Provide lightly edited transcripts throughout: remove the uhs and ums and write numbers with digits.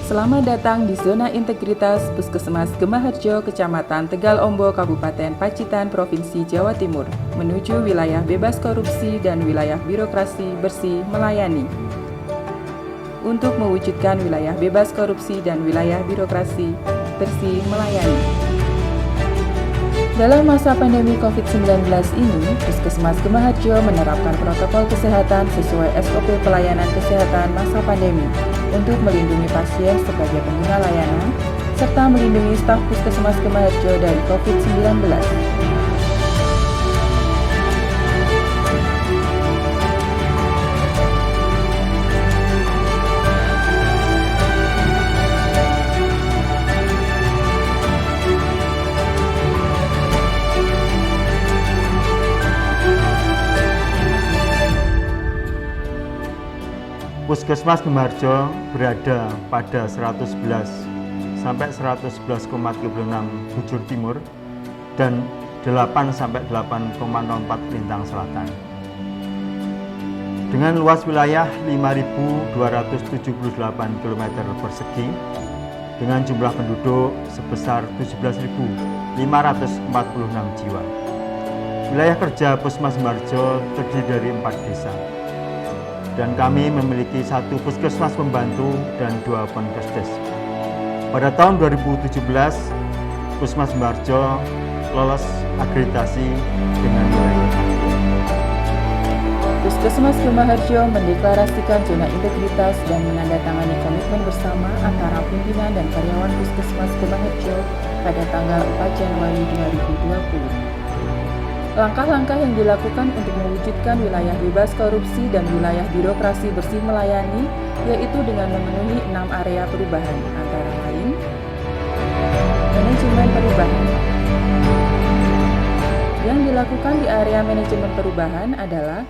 Selamat datang di zona integritas Puskesmas Gemaharjo, Kecamatan Tegal Ombo, Kabupaten Pacitan, Provinsi Jawa Timur, menuju wilayah bebas korupsi dan wilayah birokrasi bersih melayani. Untuk mewujudkan wilayah bebas korupsi dan wilayah birokrasi bersih melayani. Dalam masa pandemi COVID-19 ini, Puskesmas Gemaharjo menerapkan protokol kesehatan sesuai SOP pelayanan kesehatan masa pandemi untuk melindungi pasien sebagai pengguna layanan, serta melindungi staf Puskesmas Gemaharjo dari COVID-19. Puskesmas Gemaharjo berada pada 111 sampai 111,36 bujur timur dan 8 sampai 8,04 lintang selatan. Dengan luas wilayah 5.278 km persegi dengan jumlah penduduk sebesar 17.546 jiwa. Wilayah kerja Puskesmas Gemaharjo terdiri dari 4 desa. Dan kami memiliki 1 puskesmas pembantu dan 2 ponkesdes. Pada tahun 2017, Puskesmas Gemaharjo lolos akreditasi dengan nilai 5. Puskesmas Gemaharjo mendeklarasikan zona integritas dan menandatangani komitmen bersama antara pimpinan dan karyawan Puskesmas Gemaharjo pada tanggal 4 Januari 2020. Langkah-langkah yang dilakukan untuk mewujudkan wilayah bebas korupsi dan wilayah birokrasi bersih melayani, yaitu dengan memenuhi 6 area perubahan, antara lain manajemen perubahan. Yang dilakukan di area manajemen perubahan adalah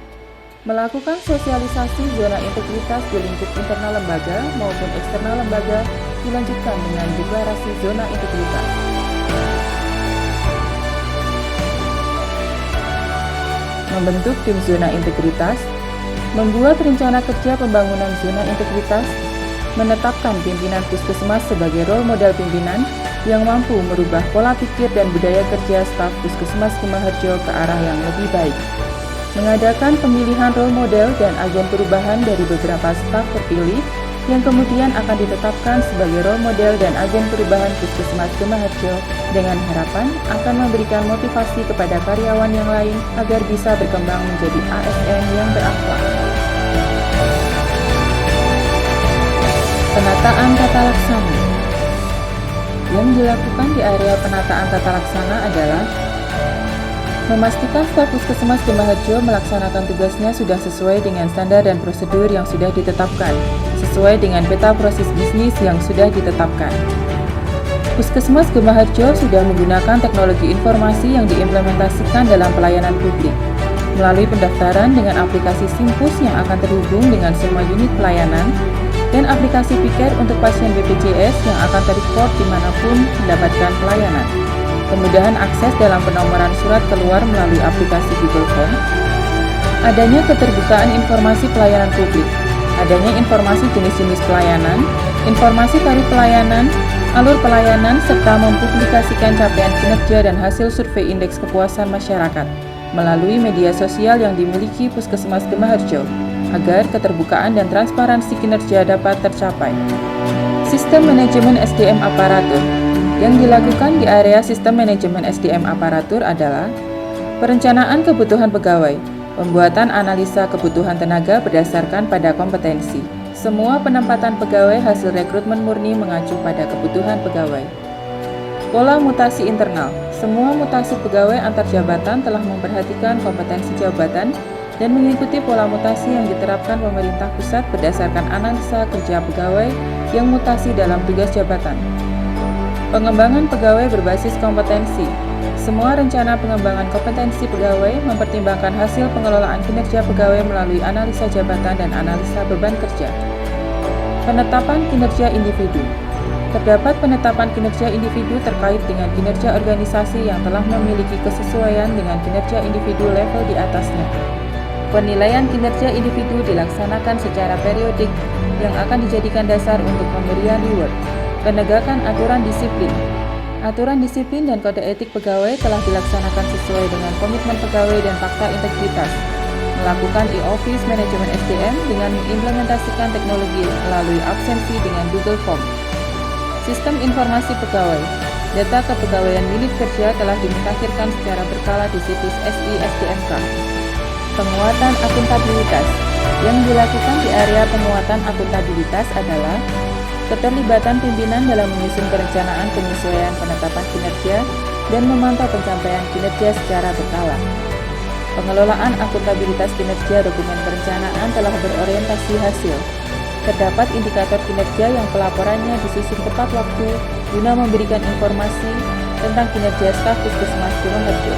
melakukan sosialisasi zona integritas di lingkup internal lembaga maupun eksternal lembaga, dilanjutkan dengan deklarasi zona integritas. Membentuk tim zona integritas, membuat rencana kerja pembangunan zona integritas, menetapkan pimpinan puskesmas sebagai role model pimpinan yang mampu merubah pola pikir dan budaya kerja staf Puskesmas Gemaharjo ke arah yang lebih baik, mengadakan pemilihan role model dan agen perubahan dari beberapa staf terpilih yang kemudian akan ditetapkan sebagai role model dan agen perubahan Puskesmas Gemaharjo dengan harapan akan memberikan motivasi kepada karyawan yang lain agar bisa berkembang menjadi ASN yang berakhlak. Penataan tata laksana. Yang dilakukan di area penataan tata laksana adalah memastikan staf Puskesmas Gemaharjo melaksanakan tugasnya sudah sesuai dengan standar dan prosedur yang sudah ditetapkan, sesuai dengan peta proses bisnis yang sudah ditetapkan. Puskesmas Gemaharjo sudah menggunakan teknologi informasi yang diimplementasikan dalam pelayanan publik, melalui pendaftaran dengan aplikasi Simpus yang akan terhubung dengan semua unit pelayanan, dan aplikasi Piker untuk pasien BPJS yang akan terrecord dimanapun mendapatkan pelayanan. Kemudahan akses dalam penomoran surat keluar melalui aplikasi Google Form, adanya keterbukaan informasi pelayanan publik, adanya informasi jenis-jenis pelayanan, informasi tarif pelayanan, alur pelayanan, serta mempublikasikan capaian kinerja dan hasil survei indeks kepuasan masyarakat melalui media sosial yang dimiliki Puskesmas Gemaharjo, agar keterbukaan dan transparansi kinerja dapat tercapai. Sistem manajemen SDM aparatur. Yang dilakukan di area sistem manajemen SDM aparatur adalah perencanaan kebutuhan pegawai, pembuatan analisa kebutuhan tenaga berdasarkan pada kompetensi. Semua penempatan pegawai hasil rekrutmen murni mengacu pada kebutuhan pegawai. Pola mutasi internal. Semua mutasi pegawai antar jabatan telah memperhatikan kompetensi jabatan dan mengikuti pola mutasi yang diterapkan pemerintah pusat berdasarkan analisa kerja pegawai yang mutasi dalam tugas jabatan. Pengembangan pegawai berbasis kompetensi. Semua rencana pengembangan kompetensi pegawai mempertimbangkan hasil pengelolaan kinerja pegawai melalui analisa jabatan dan analisa beban kerja. Penetapan kinerja individu. Terdapat penetapan kinerja individu terkait dengan kinerja organisasi yang telah memiliki kesesuaian dengan kinerja individu level di atasnya. Penilaian kinerja individu dilaksanakan secara periodik yang akan dijadikan dasar untuk pemberian reward. Penegakan aturan disiplin. Aturan disiplin dan kode etik pegawai telah dilaksanakan sesuai dengan komitmen pegawai dan fakta integritas. Melakukan e-office manajemen SDM dengan mengimplementasikan teknologi melalui absensi dengan Google Form. Sistem informasi pegawai. Data kepegawaian milik kerja telah dimutakhirkan secara berkala di situs SI SDMK. Penguatan akuntabilitas. Yang dilakukan di area penguatan akuntabilitas adalah keterlibatan pimpinan dalam menyusun perencanaan penyesuaian penetapan kinerja dan memantau pencapaian kinerja secara berkala. Pengelolaan akuntabilitas kinerja dokumen perencanaan telah berorientasi hasil. Terdapat indikator kinerja yang pelaporannya disusun tepat waktu guna memberikan informasi tentang kinerja staf Puskesmas Sukoharjo.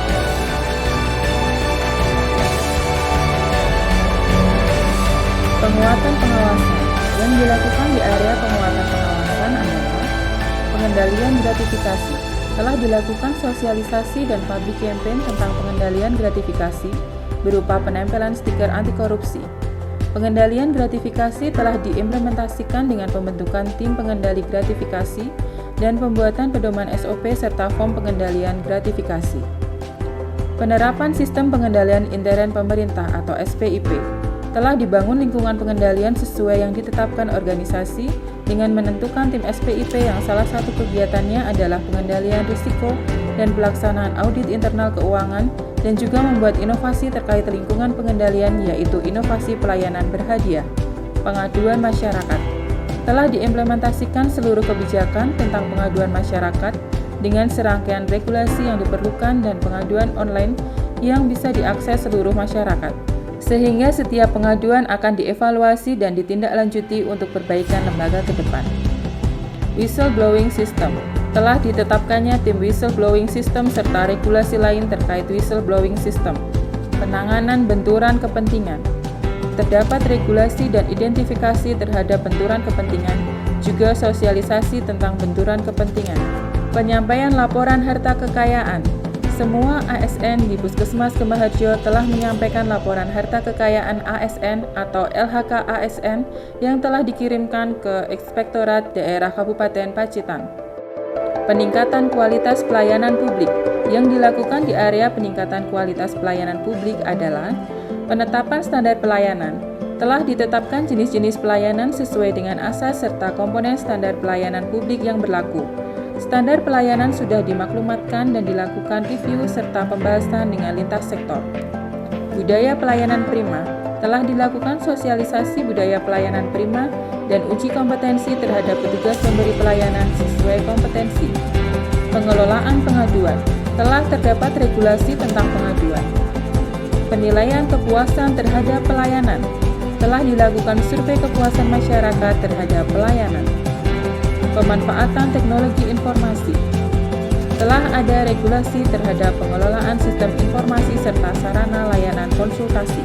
Penguatan pengawasan. Yang dilakukan di area penguatan pengawasan adalah pengendalian gratifikasi. Telah dilakukan sosialisasi dan public campaign tentang pengendalian gratifikasi berupa penempelan stiker anti korupsi. Pengendalian gratifikasi telah diimplementasikan dengan pembentukan tim pengendali gratifikasi dan pembuatan pedoman SOP serta form pengendalian gratifikasi. Penerapan sistem pengendalian intern pemerintah atau SPIP. Telah dibangun lingkungan pengendalian sesuai yang ditetapkan organisasi dengan menentukan tim SPIP yang salah satu kegiatannya adalah pengendalian risiko dan pelaksanaan audit internal keuangan dan juga membuat inovasi terkait lingkungan pengendalian yaitu inovasi pelayanan berhadiah. Pengaduan masyarakat. Telah diimplementasikan seluruh kebijakan tentang pengaduan masyarakat dengan serangkaian regulasi yang diperlukan dan pengaduan online yang bisa diakses seluruh masyarakat. Sehingga setiap pengaduan akan dievaluasi dan ditindaklanjuti untuk perbaikan lembaga ke depan. Whistleblowing System. Telah ditetapkannya tim Whistleblowing System serta regulasi lain terkait Whistleblowing System. Penanganan benturan kepentingan. Terdapat regulasi dan identifikasi terhadap benturan kepentingan, juga sosialisasi tentang benturan kepentingan. Penyampaian laporan harta kekayaan. Semua ASN di Puskesmas Kembaharjo telah menyampaikan laporan harta kekayaan ASN atau LHK ASN yang telah dikirimkan ke Inspektorat Daerah Kabupaten Pacitan. Peningkatan kualitas pelayanan publik. Yang dilakukan di area peningkatan kualitas pelayanan publik adalah penetapan standar pelayanan. Telah ditetapkan jenis-jenis pelayanan sesuai dengan asas serta komponen standar pelayanan publik yang berlaku. Standar pelayanan sudah dimaklumatkan dan dilakukan review serta pembahasan dengan lintas sektor. Budaya pelayanan prima. Telah dilakukan sosialisasi budaya pelayanan prima dan uji kompetensi terhadap petugas pemberi pelayanan sesuai kompetensi. Pengelolaan pengaduan. Telah terdapat regulasi tentang pengaduan. Penilaian kepuasan terhadap pelayanan. Telah dilakukan survei kepuasan masyarakat terhadap pelayanan. Pemanfaatan teknologi informasi. Telah ada regulasi terhadap pengelolaan sistem informasi serta sarana layanan konsultasi.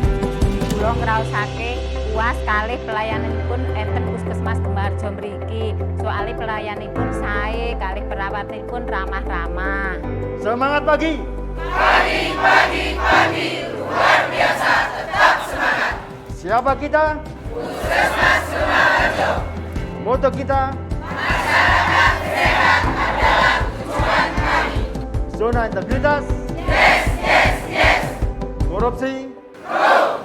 Kula ngraosake puas kalih pelayananipun enten Puskesmas Kembaharjo mriki. Soale pelayanipun sae, kalih perawatipun ramah-ramah. Semangat pagi! Pagi, luar biasa, tetap semangat! Siapa kita? Puskesmas Kembaharjo. Moto kita? Zona integritas? Yes. Korupsi? No.